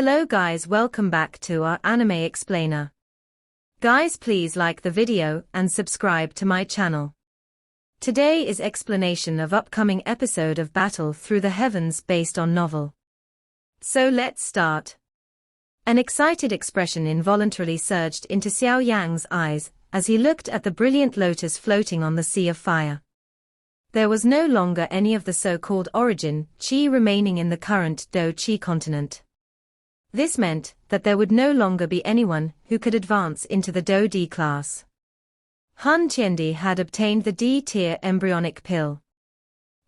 Hello guys, welcome back to our anime explainer. Guys, please like the video and subscribe to my channel. Today is explanation of upcoming episode of Battle Through the Heavens based on novel. So let's start. An excited expression involuntarily surged into Xiao Yan's eyes as he looked at the brilliant lotus floating on the sea of fire. There was no longer any of the so-called origin Qi remaining in the current Do Qi continent. This meant that there would no longer be anyone who could advance into the Do D class. Han Qiandi had obtained the D-tier embryonic pill.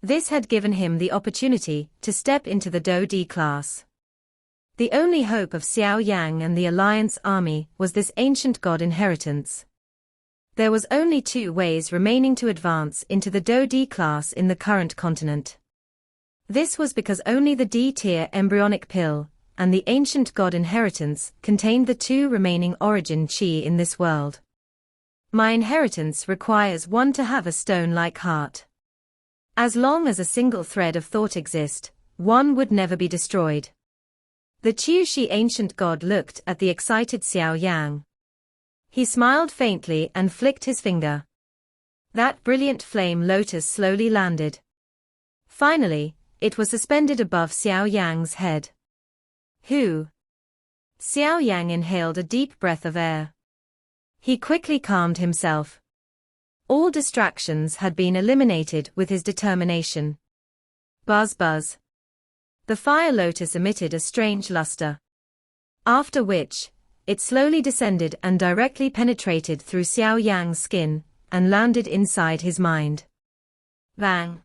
This had given him the opportunity to step into the Do D class. The only hope of Xiao Yan and the Alliance army was this ancient god inheritance. There was only two ways remaining to advance into the Do D class in the current continent. This was because only the D-tier embryonic pill and the ancient god inheritance contained the two remaining origin Qi in this world. My inheritance requires one to have a stone-like heart. As long as a single thread of thought exists, one would never be destroyed. The Qiushi ancient god looked at the excited Xiao Yan. He smiled faintly and flicked his finger. That brilliant flame lotus slowly landed. Finally, it was suspended above Xiao Yan's head. Who? Xiao Yan inhaled a deep breath of air. He quickly calmed himself. All distractions had been eliminated with his determination. Buzz buzz. The fire lotus emitted a strange luster. After which, it slowly descended and directly penetrated through Xiao Yan's skin, and landed inside his mind. Bang!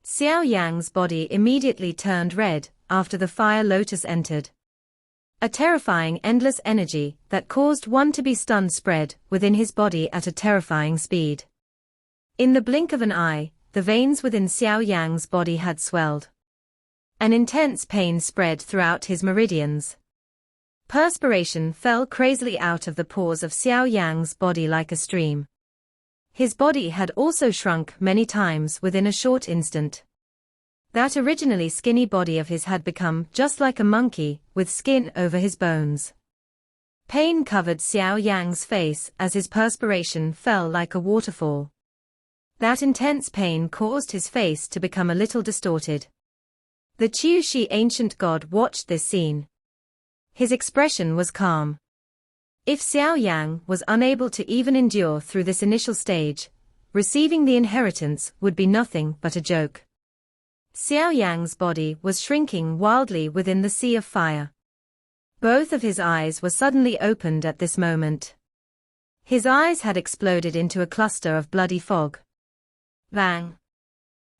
Xiao Yan's body immediately turned red after the fire lotus entered. A terrifying endless energy that caused one to be stunned spread within his body at a terrifying speed. In the blink of an eye, the veins within Xiao Yan's body had swelled. An intense pain spread throughout his meridians. Perspiration fell crazily out of the pores of Xiao Yan's body like a stream. His body had also shrunk many times within a short instant. That originally skinny body of his had become just like a monkey, with skin over his bones. Pain covered Xiao Yan's face as his perspiration fell like a waterfall. That intense pain caused his face to become a little distorted. The Qiushi ancient god watched this scene. His expression was calm. If Xiao Yan was unable to even endure through this initial stage, receiving the inheritance would be nothing but a joke. Xiao Yan's body was shrinking wildly within the sea of fire. Both of his eyes were suddenly opened at this moment. His eyes had exploded into a cluster of bloody fog. Bang!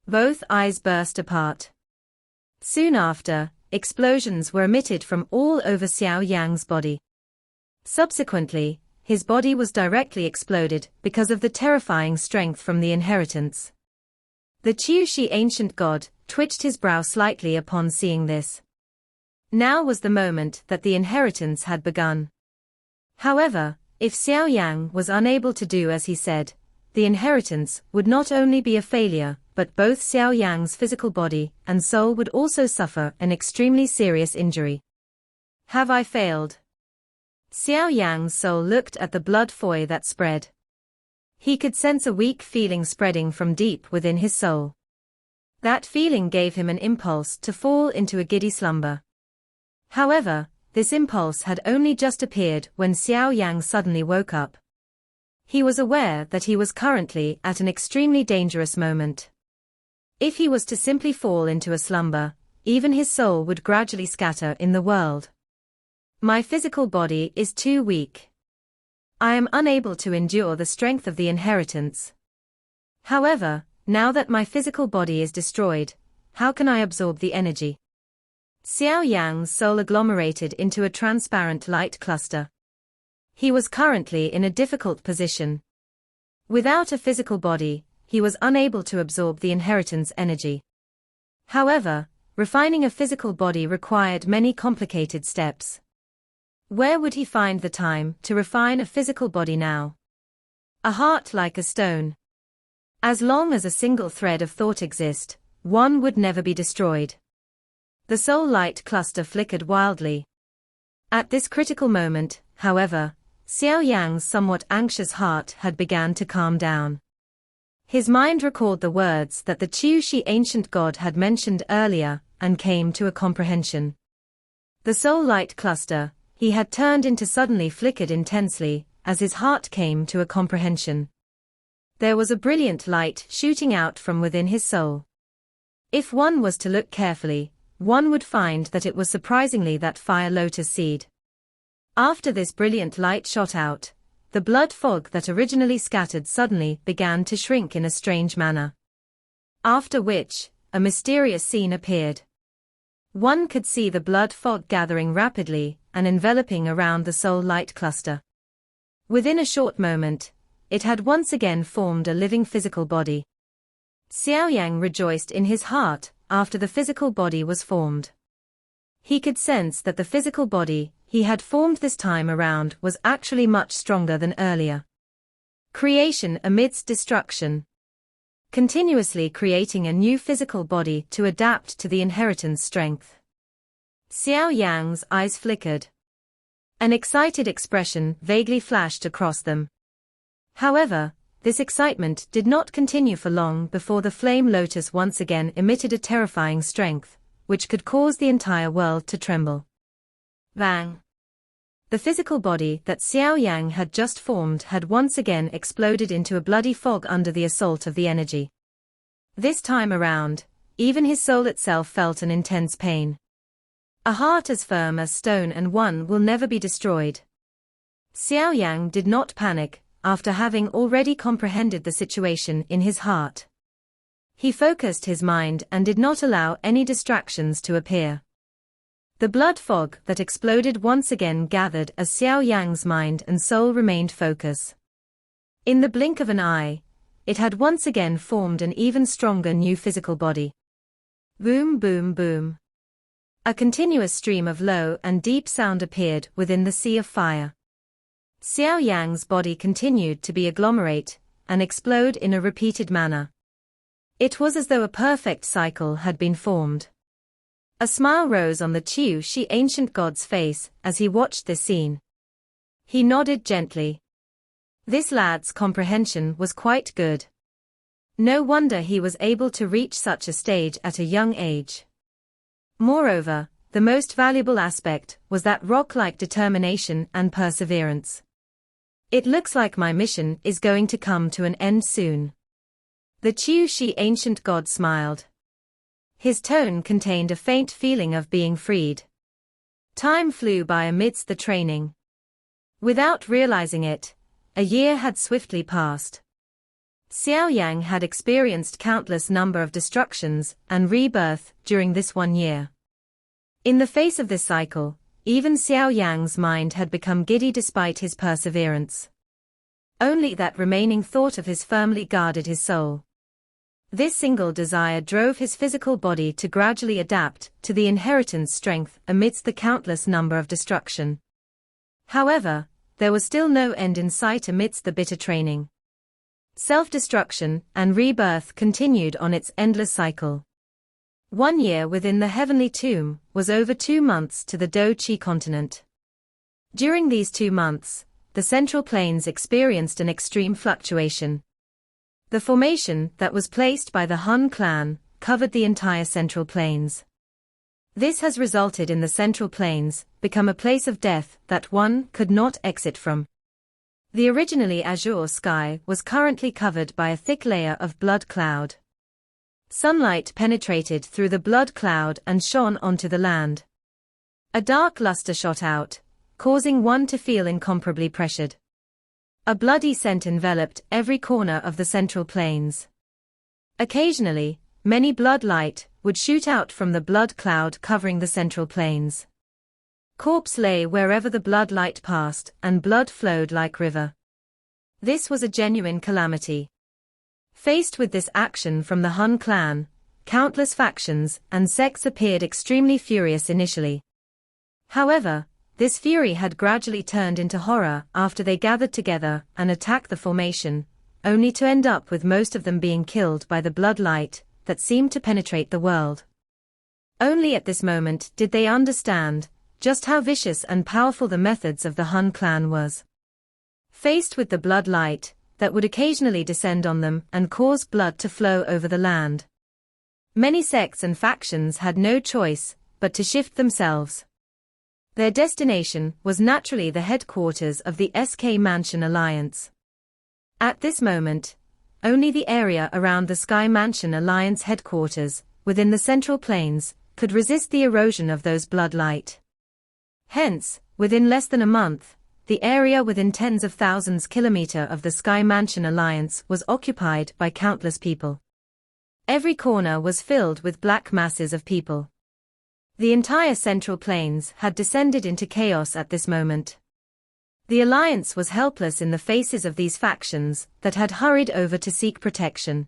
Both eyes burst apart. Soon after, explosions were emitted from all over Xiao Yan's body. Subsequently, his body was directly exploded because of the terrifying strength from the inheritance. The Qiushi ancient god twitched his brow slightly upon seeing this. Now was the moment that the inheritance had begun. However, if Xiao Yan was unable to do as he said, the inheritance would not only be a failure, but both Xiao Yan's physical body and soul would also suffer an extremely serious injury. Have I failed? Xiao Yan's soul looked at the blood foy that spread. He could sense a weak feeling spreading from deep within his soul. That feeling gave him an impulse to fall into a giddy slumber. However, this impulse had only just appeared when Xiao Yan suddenly woke up. He was aware that he was currently at an extremely dangerous moment. If he was to simply fall into a slumber, even his soul would gradually scatter in the world. My physical body is too weak. I am unable to endure the strength of the inheritance. However, now that my physical body is destroyed, how can I absorb the energy? Xiao Yan's soul agglomerated into a transparent light cluster. He was currently in a difficult position. Without a physical body, he was unable to absorb the inheritance energy. However, refining a physical body required many complicated steps. Where would he find the time to refine a physical body now? A heart like a stone. As long as a single thread of thought exists, one would never be destroyed. The soul light cluster flickered wildly, At this critical moment, however, Xiao Yan's somewhat anxious heart had begun to calm down. His mind recalled the words that the Qiushi ancient god had mentioned earlier, and came to a comprehension. The soul light cluster he had turned into suddenly flickered intensely, as his heart came to a comprehension. There was a brilliant light shooting out from within his soul. If one was to look carefully, one would find that it was surprisingly that fire lotus seed. After this brilliant light shot out, the blood fog that originally scattered suddenly began to shrink in a strange manner. After which, a mysterious scene appeared. One could see the blood fog gathering rapidly and enveloping around the soul light cluster. Within a short moment, it had once again formed a living physical body. Xiao Yan rejoiced in his heart after the physical body was formed. He could sense that the physical body he had formed this time around was actually much stronger than earlier. Creation amidst destruction. Continuously creating a new physical body to adapt to the inheritance strength. Xiao Yan's eyes flickered. An excited expression vaguely flashed across them. However, this excitement did not continue for long before the flame lotus once again emitted a terrifying strength, which could cause the entire world to tremble. Bang! The physical body that Xiao Yan had just formed had once again exploded into a bloody fog under the assault of the energy. This time around, even his soul itself felt an intense pain. A heart as firm as stone and one will never be destroyed. Xiao Yan did not panic, after having already comprehended the situation in his heart. He focused his mind and did not allow any distractions to appear. The blood fog that exploded once again gathered as Xiao Yan's mind and soul remained focused. In the blink of an eye, it had once again formed an even stronger new physical body. Boom, boom, boom. A continuous stream of low and deep sound appeared within the sea of fire. Xiao Yan's body continued to be agglomerate and explode in a repeated manner. It was as though a perfect cycle had been formed. A smile rose on the Qiushi ancient god's face as he watched this scene. He nodded gently. This lad's comprehension was quite good. No wonder he was able to reach such a stage at a young age. Moreover, the most valuable aspect was that rock-like determination and perseverance. It looks like my mission is going to come to an end soon. The Qiushi ancient god smiled. His tone contained a faint feeling of being freed. Time flew by amidst the training. Without realizing it, a year had swiftly passed. Xiao Yan had experienced countless number of destructions and rebirth during this 1 year. In the face of this cycle, even Xiao Yan's mind had become giddy despite his perseverance. Only that remaining thought of his firmly guarded his soul. This single desire drove his physical body to gradually adapt to the inheritance strength amidst the countless number of destruction. However, there was still no end in sight amidst the bitter training. Self-destruction and rebirth continued on its endless cycle. 1 year within the heavenly tomb was over 2 months to the Do-Chi continent. During these 2 months, the central plains experienced an extreme fluctuation. The formation that was placed by the Han clan covered the entire central plains. This has resulted in the central plains become a place of death that one could not exit from. The originally azure sky was currently covered by a thick layer of blood cloud. Sunlight penetrated through the blood cloud and shone onto the land. A dark luster shot out, causing one to feel incomparably pressured. A bloody scent enveloped every corner of the central plains. Occasionally, many blood light would shoot out from the blood cloud covering the central plains. Corpse lay wherever the blood light passed and blood flowed like river. This was a genuine calamity. Faced with this action from the Han clan, countless factions and sects appeared extremely furious initially. However, this fury had gradually turned into horror after they gathered together and attacked the formation, only to end up with most of them being killed by the blood light that seemed to penetrate the world. Only at this moment did they understand just how vicious and powerful the methods of the Hun clan was. Faced with the blood light that would occasionally descend on them and cause blood to flow over the land, many sects and factions had no choice but to shift themselves. Their destination was naturally the headquarters of the SK Mansion Alliance. At this moment, only the area around the Sky Mansion Alliance headquarters, within the Central Plains, could resist the erosion of those blood light. Hence, within less than a month, the area within tens of thousands kilometers of the Sky Mansion Alliance was occupied by countless people. Every corner was filled with black masses of people. The entire Central Plains had descended into chaos at this moment. The Alliance was helpless in the faces of these factions that had hurried over to seek protection.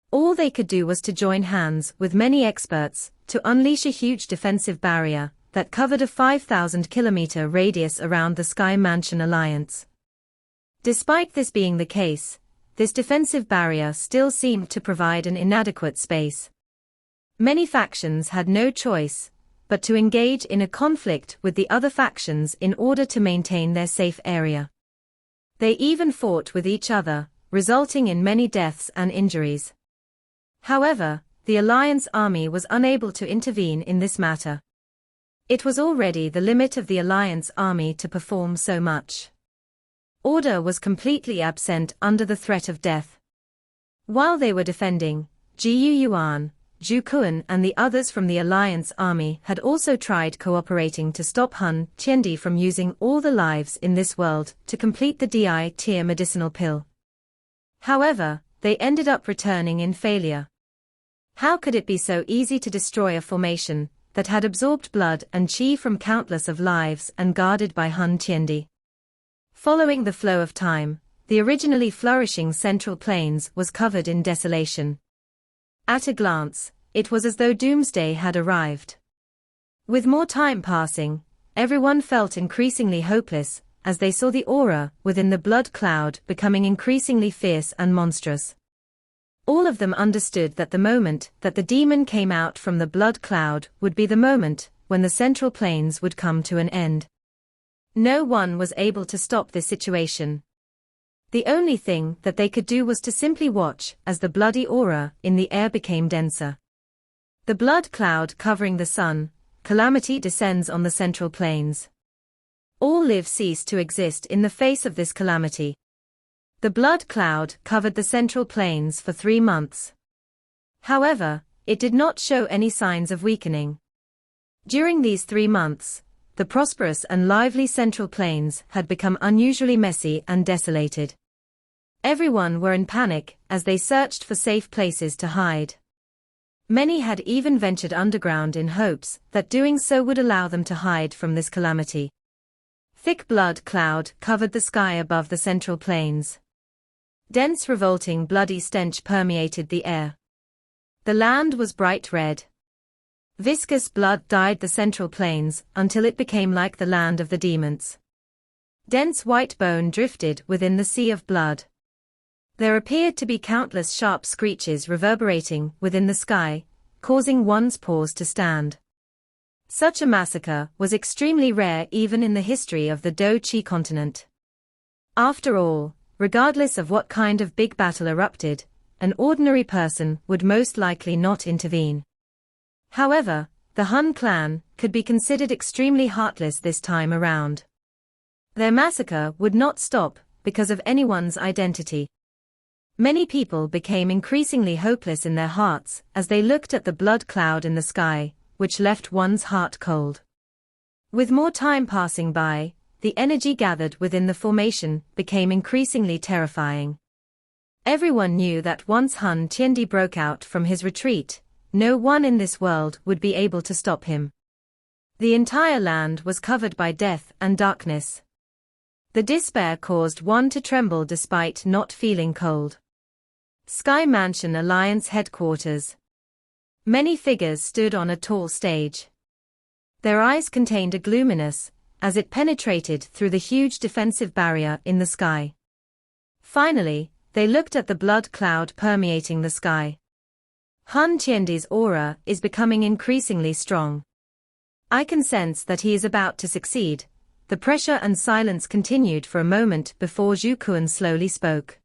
All they could do was to join hands with many experts to unleash a huge defensive barrier that covered a 5,000-kilometer radius around the Sky Mansion Alliance. Despite this being the case, this defensive barrier still seemed to provide an inadequate space. Many factions had no choice but to engage in a conflict with the other factions in order to maintain their safe area. They even fought with each other, resulting in many deaths and injuries. However, the Alliance army was unable to intervene in this matter. It was already the limit of the Alliance army to perform so much. Order was completely absent under the threat of death. While they were defending, Xiao Yan, Zhu Kuan and the others from the Alliance army had also tried cooperating to stop Han Tiendi from using all the lives in this world to complete the DI-tier medicinal pill. However, they ended up returning in failure. How could it be so easy to destroy a formation that had absorbed blood and qi from countless of lives and guarded by Han Tiendi? Following the flow of time, the originally flourishing Central Plains was covered in desolation. At a glance, it was as though doomsday had arrived. With more time passing, everyone felt increasingly hopeless as they saw the aura within the blood cloud becoming increasingly fierce and monstrous. All of them understood that the moment that the demon came out from the blood cloud would be the moment when the Central Plains would come to an end. No one was able to stop this situation. The only thing that they could do was to simply watch as the bloody aura in the air became denser. The blood cloud covering the sun, calamity descends on the Central Plains. All live cease to exist in the face of this calamity. The blood cloud covered the Central Plains for 3 months. However, it did not show any signs of weakening. During these 3 months, the prosperous and lively Central Plains had become unusually messy and desolated. Everyone were in panic as they searched for safe places to hide. Many had even ventured underground in hopes that doing so would allow them to hide from this calamity. Thick blood cloud covered the sky above the Central Plains. Dense revolting bloody stench permeated the air. The land was bright red. Viscous blood dyed the Central Plains until it became like the land of the demons. Dense white bone drifted within the sea of blood. There appeared to be countless sharp screeches reverberating within the sky, causing one's paws to stand. Such a massacre was extremely rare even in the history of the Do Chi continent. After all, regardless of what kind of big battle erupted, an ordinary person would most likely not intervene. However, the Hun clan could be considered extremely heartless this time around. Their massacre would not stop because of anyone's identity. Many people became increasingly hopeless in their hearts as they looked at the blood cloud in the sky, which left one's heart cold. With more time passing by, the energy gathered within the formation became increasingly terrifying. Everyone knew that once Han Tiendi broke out from his retreat, no one in this world would be able to stop him. The entire land was covered by death and darkness. The despair caused one to tremble despite not feeling cold. Sky Mansion Alliance headquarters. Many figures stood on a tall stage. Their eyes contained a gloominess as it penetrated through the huge defensive barrier in the sky. Finally, they looked at the blood cloud permeating the sky. Han Tiendi's aura is becoming increasingly strong. I can sense that he is about to succeed." The pressure and silence continued for a moment before Zhu Kuan slowly spoke.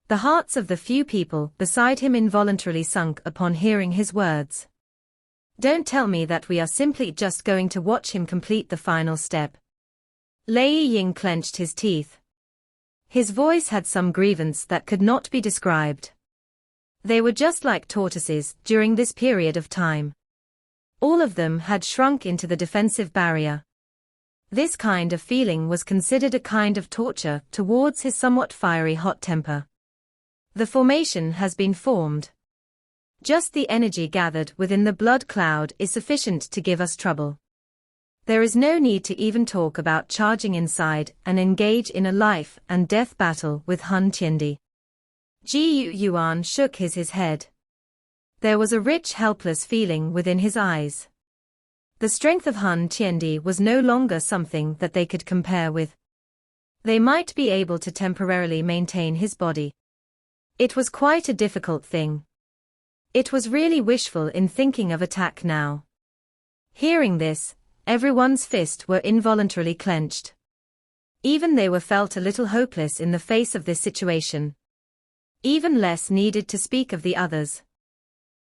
The hearts of the few people beside him involuntarily sunk upon hearing his words. "Don't tell me that we are simply just going to watch him complete the final step." Lei Ying clenched his teeth. His voice had some grievance that could not be described. They were just like tortoises during this period of time. All of them had shrunk into the defensive barrier. This kind of feeling was considered a kind of torture towards his somewhat fiery hot temper. The formation has been formed. Just the energy gathered within the blood cloud is sufficient to give us trouble. There is no need to even talk about charging inside and engage in a life and death battle with Han Tiendi. Ji Yuan shook his head. There was a rich helpless feeling within his eyes. The strength of Han Tiendi was no longer something that they could compare with. They might be able to temporarily maintain his body. It was quite a difficult thing. It was really wishful in thinking of attack now. Hearing this, everyone's fists were involuntarily clenched. Even they were felt a little hopeless in the face of this situation. Even less needed to speak of the others.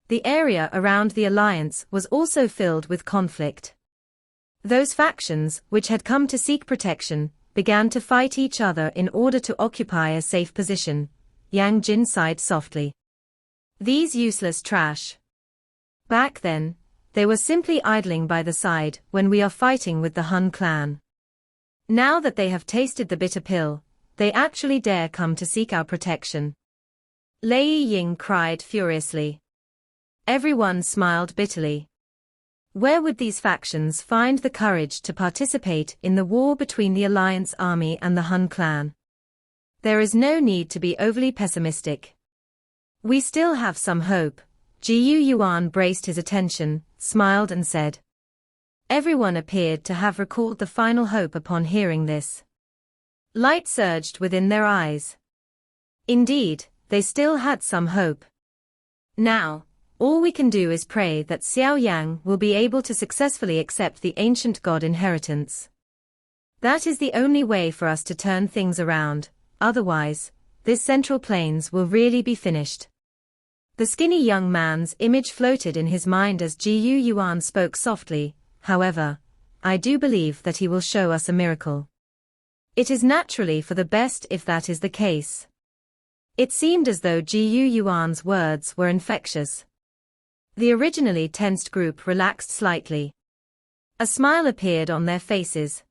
The area around the alliance was also filled with conflict. Those factions which had come to seek protection began to fight each other in order to occupy a safe position. Yang Jin sighed softly. These useless trash. Back then, they were simply idling by the side when we are fighting with the Han clan. Now that they have tasted the bitter pill, they actually dare come to seek our protection. Lei Ying cried furiously. Everyone smiled bitterly. Where would these factions find the courage to participate in the war between the Alliance army and the Han clan? There is no need to be overly pessimistic. We still have some hope. Ji Yuan braced his attention, smiled and said. Everyone appeared to have recalled the final hope upon hearing this. Light surged within their eyes. Indeed, they still had some hope. Now, all we can do is pray that Xiao Yan will be able to successfully accept the ancient god inheritance. That is the only way for us to turn things around, otherwise, this Central Plains will really be finished. The skinny young man's image floated in his mind as Ji Yuan spoke softly. However, I do believe that he will show us a miracle. It is naturally for the best if that is the case. It seemed as though Ji Yuan's words were infectious. The originally tensed group relaxed slightly. A smile appeared on their faces.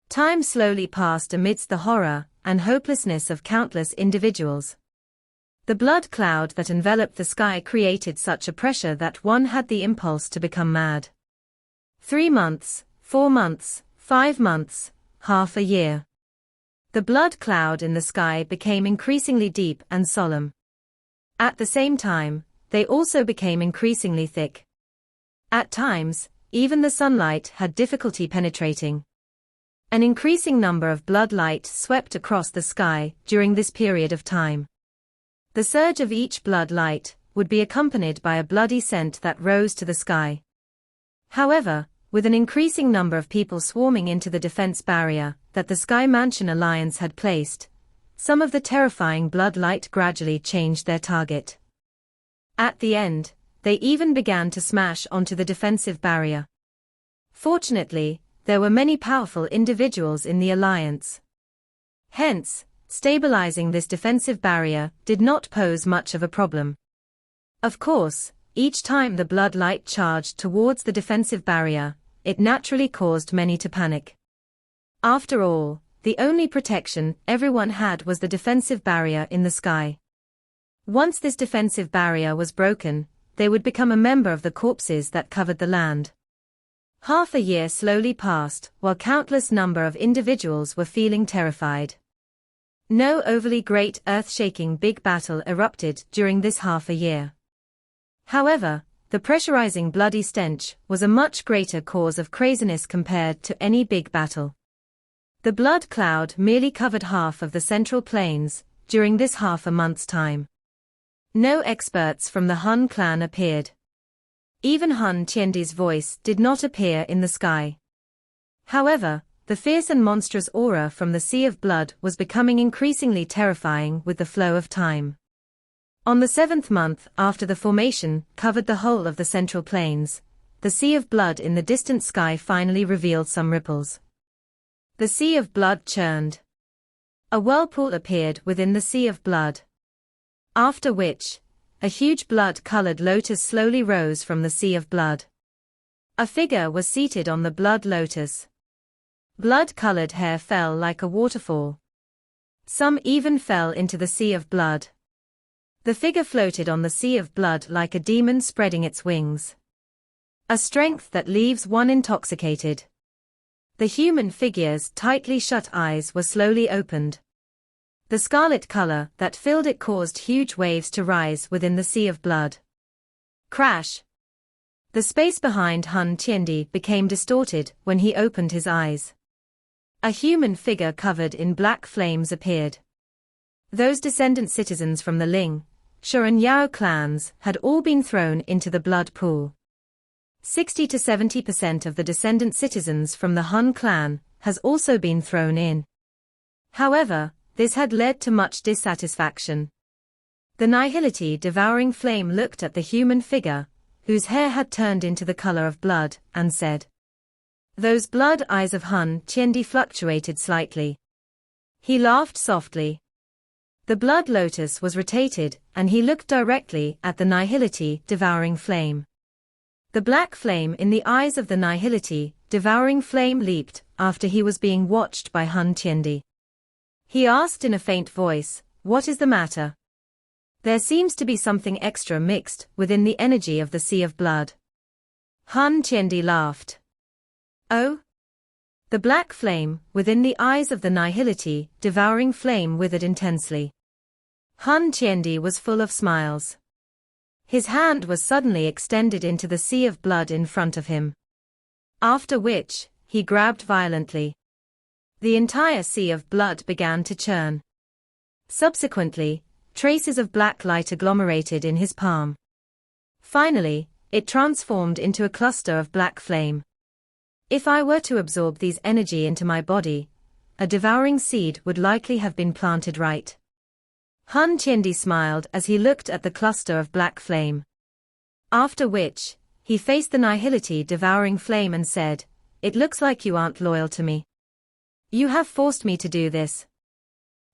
Time slowly passed amidst the horror and hopelessness of countless individuals. The blood cloud that enveloped the sky created such a pressure that one had the impulse to become mad. 3 months, 4 months, 5 months, half a year. The blood cloud in the sky became increasingly deep and solemn. At the same time, they also became increasingly thick. At times, even the sunlight had difficulty penetrating. An increasing number of blood light swept across the sky during this period of time. The surge of each blood light would be accompanied by a bloody scent that rose to the sky. However, with an increasing number of people swarming into the defense barrier that the Sky Mansion Alliance had placed, some of the terrifying blood light gradually changed their target. At the end, they even began to smash onto the defensive barrier. Fortunately, there were many powerful individuals in the alliance. Hence, stabilizing this defensive barrier did not pose much of a problem. Of course, each time the blood light charged towards the defensive barrier, it naturally caused many to panic. After all, the only protection everyone had was the defensive barrier in the sky. Once this defensive barrier was broken, they would become a member of the corpses that covered the land. Half a year slowly passed, while countless number of individuals were feeling terrified. No overly great earth-shaking big battle erupted during this half a year. However, the pressurizing bloody stench was a much greater cause of craziness compared to any big battle. The blood cloud merely covered half of the Central Plains during this half a month's time. No experts from the Han clan appeared. Even Hun Tiandi's voice did not appear in the sky. However, the fierce and monstrous aura from the Sea of Blood was becoming increasingly terrifying with the flow of time. On the 7th month after the formation covered the whole of the Central Plains, the Sea of Blood in the distant sky finally revealed some ripples. The Sea of Blood churned. A whirlpool appeared within the Sea of Blood. After which, a huge blood-colored lotus slowly rose from the Sea of Blood. A figure was seated on the blood lotus. Blood-colored hair fell like a waterfall. Some even fell into the Sea of Blood. The figure floated on the Sea of Blood like a demon spreading its wings. A strength that leaves one intoxicated. The human figure's tightly shut eyes were slowly opened. The scarlet color that filled it caused huge waves to rise within the Sea of Blood. Crash! The space behind Hun Tiendi became distorted when he opened his eyes. A human figure covered in black flames appeared. Those descendant citizens from the Ling, Xiao and Yao clans had all been thrown into the blood pool. 60 to 70% of the descendant citizens from the Hun clan has also been thrown in. However, this had led to much dissatisfaction. The Nihility devouring flame looked at the human figure, whose hair had turned into the color of blood, and said. Those blood eyes of Hun Tiendi fluctuated slightly. He laughed softly. The blood lotus was rotated, and he looked directly at the Nihility devouring flame. The black flame in the eyes of the Nihility devouring flame leaped after he was being watched by Hun Tiendi. He asked in a faint voice, "What is the matter?" There seems to be something extra mixed within the energy of the Sea of Blood. Hun Tiendi laughed. Oh? The black flame within the eyes of the Nihility devouring flame withered intensely. Hun Tiendi was full of smiles. His hand was suddenly extended into the Sea of Blood in front of him. After which, he grabbed violently. The entire Sea of Blood began to churn. Subsequently, traces of black light agglomerated in his palm. Finally, it transformed into a cluster of black flame. If I were to absorb these energy into my body, a devouring seed would likely have been planted right. Hun Tiendi smiled as he looked at the cluster of black flame. After which, he faced the Nihility devouring flame and said, "It looks like you aren't loyal to me. You have forced me to do this."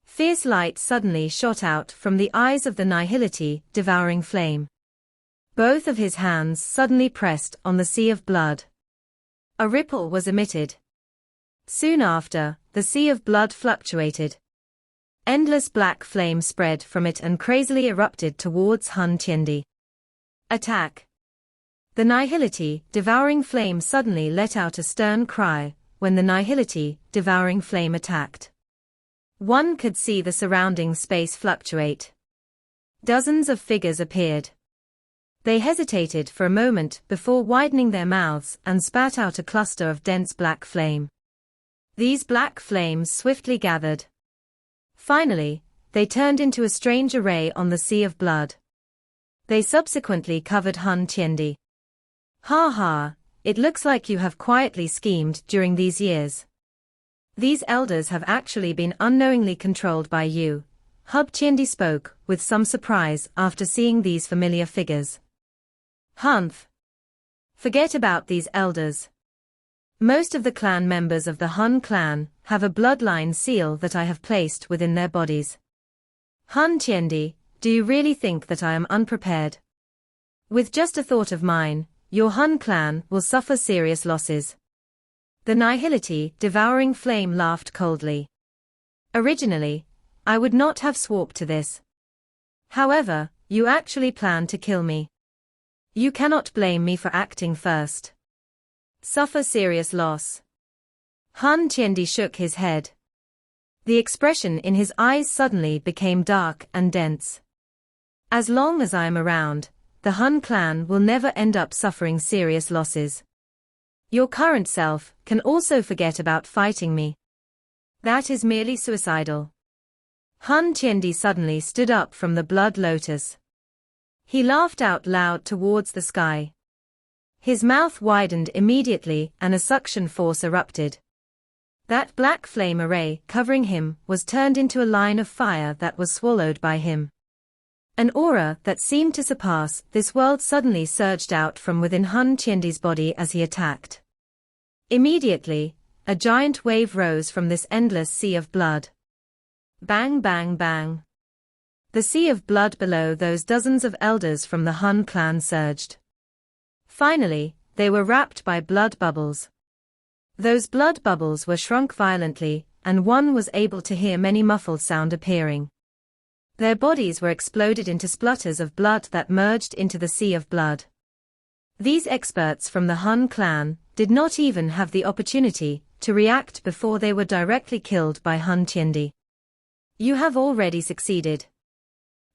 Fierce light suddenly shot out from the eyes of the Nihility devouring flame. Both of his hands suddenly pressed on the Sea of Blood. A ripple was emitted. Soon after, the Sea of Blood fluctuated. Endless black flame spread from it and crazily erupted towards Hun Tiendi. Attack! The Nihility devouring flame suddenly let out a stern cry when the Nihility devouring flame attacked. One could see the surrounding space fluctuate. Dozens of figures appeared. They hesitated for a moment before widening their mouths and spat out a cluster of dense black flame. These black flames swiftly gathered. Finally, they turned into a strange array on the Sea of Blood. They subsequently covered Hun Tiendi. "Ha ha, it looks like you have quietly schemed during these years. These elders have actually been unknowingly controlled by you." Hun Tiendi spoke with some surprise after seeing these familiar figures. "Humph. Forget about these elders. Most of the clan members of the Hun clan have a bloodline seal that I have placed within their bodies. Hun Tiendi, do you really think that I am unprepared? With just a thought of mine, your Hun clan will suffer serious losses." The Nihility devouring flame laughed coldly. "Originally, I would not have swooped to this. However, you actually plan to kill me. You cannot blame me for acting first. Suffer serious loss." Hun Tiendi shook his head. The expression in his eyes suddenly became dark and dense. "As long as I am around, the Hun clan will never end up suffering serious losses. Your current self can also forget about fighting me. That is merely suicidal." Hun Tiendi suddenly stood up from the blood lotus. He laughed out loud towards the sky. His mouth widened immediately and a suction force erupted. That black flame array covering him was turned into a line of fire that was swallowed by him. An aura that seemed to surpass this world suddenly surged out from within Han Qiandi's body as he attacked. Immediately, a giant wave rose from this endless sea of blood. Bang bang bang. The sea of blood below those dozens of elders from the Han clan surged. Finally, they were wrapped by blood bubbles. Those blood bubbles were shrunk violently, and one was able to hear many muffled sounds appearing. Their bodies were exploded into splutters of blood that merged into the sea of blood. These experts from the Han clan did not even have the opportunity to react before they were directly killed by Han Qiandi. You have already succeeded.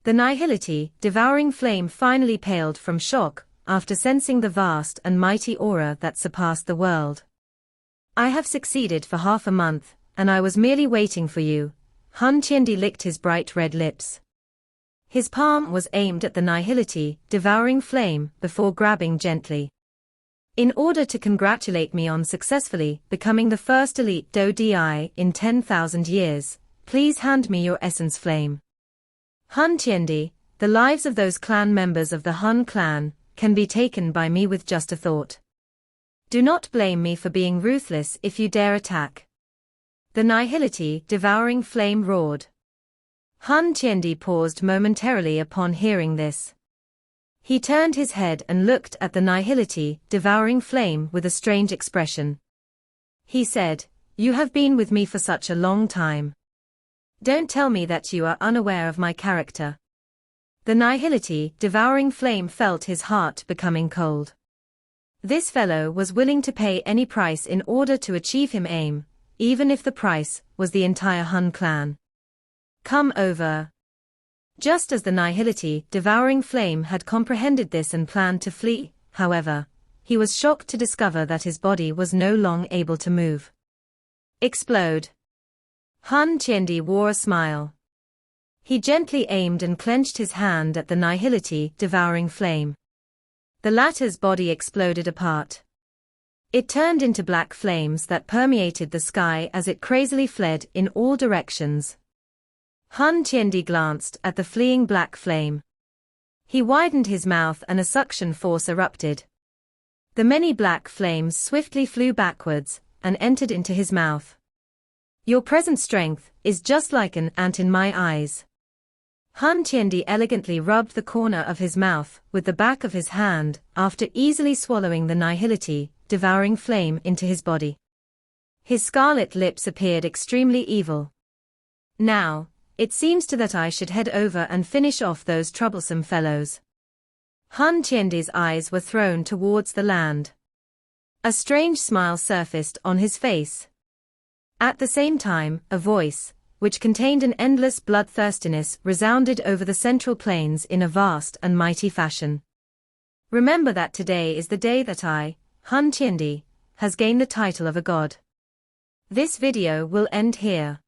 The nihility, devouring flame finally paled from shock after sensing the vast and mighty aura that surpassed the world. I have succeeded for half a month, and I was merely waiting for you. Han Qiandi licked his bright red lips. His palm was aimed at the nihility, devouring flame, before grabbing gently. In order to congratulate me on successfully becoming the first elite Do Di in 10,000 years, please hand me your essence flame. Han Qiandi, the lives of those clan members of the Han clan can be taken by me with just a thought. Do not blame me for being ruthless if you dare attack. The nihility, devouring flame roared. Han Qiandi paused momentarily upon hearing this. He turned his head and looked at the nihility, devouring flame with a strange expression. He said, "You have been with me for such a long time. Don't tell me that you are unaware of my character." The nihility, devouring flame felt his heart becoming cold. This fellow was willing to pay any price in order to achieve him aim, even if the price was the entire Han clan. Come over. Just as the nihility, devouring flame had comprehended this and planned to flee, however, he was shocked to discover that his body was no longer able to move. Explode. Han Qiandi wore a smile. He gently aimed and clenched his hand at the nihility, devouring flame. The latter's body exploded apart. It turned into black flames that permeated the sky as it crazily fled in all directions. Han Qiandi glanced at the fleeing black flame. He widened his mouth and a suction force erupted. The many black flames swiftly flew backwards and entered into his mouth. Your present strength is just like an ant in my eyes. Han Qiandi elegantly rubbed the corner of his mouth with the back of his hand after easily swallowing the nihility, devouring flame into his body. His scarlet lips appeared extremely evil. Now, it seems that I should head over and finish off those troublesome fellows. Han Qiandi's eyes were thrown towards the land. A strange smile surfaced on his face. At the same time, a voice, which contained an endless bloodthirstiness, resounded over the central plains in a vast and mighty fashion. Remember that today is the day that I, Han Qiandi, has gained the title of a god. This video will end here.